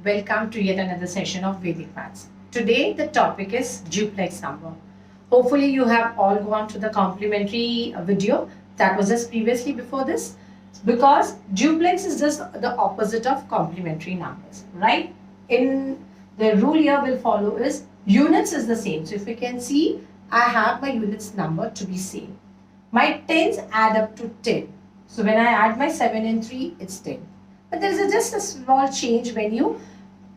welcome to yet another session of Vedic Maths. Today the topic is duplex number. Hopefully you have all gone to the complementary video that was just previously before this, because duplex is just the opposite of complementary numbers, right? In the rule here will follow is units is the same. So if you can see, I have my units number to be same. My tens add up to 10. So when I add my 7 and 3, it's 10. But there is just a small change when you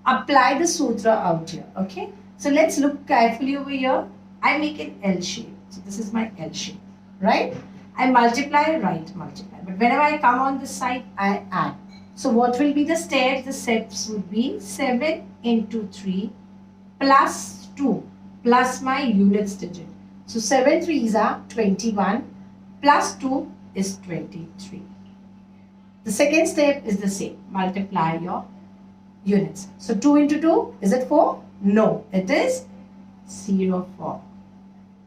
apply the sutra out here, okay? So let's look carefully over here. I make an L shape. So this is my L shape, right? I multiply, right, multiply. But whenever I come on this side, I add. So what will be the steps? The steps would be 7 into 3 plus 2 plus my units digit. So 7 3s are 21 plus 2 is 23. The second step is the same. Multiply your units. So 2 into 2, is it 4? No, it is 0, 4.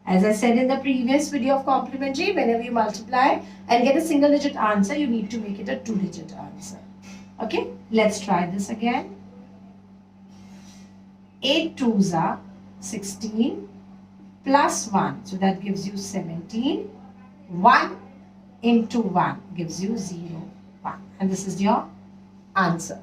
As I said in the previous video of complementary, whenever you multiply and get a single digit answer, you need to make it a 2-digit answer. Okay, let's try this again. 8 2s are 16 plus 1. So that gives you 17. 1 into 1 gives you 0, 1. And this is your answer.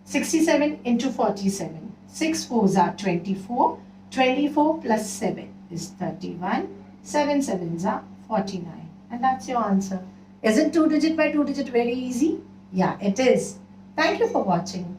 67 into 47. 6 4s are 24. 24 plus 7 is 31. 7 7s are 49. And that's your answer. Isn't 2-digit by 2-digit very easy? Yeah, it is. Thank you for watching.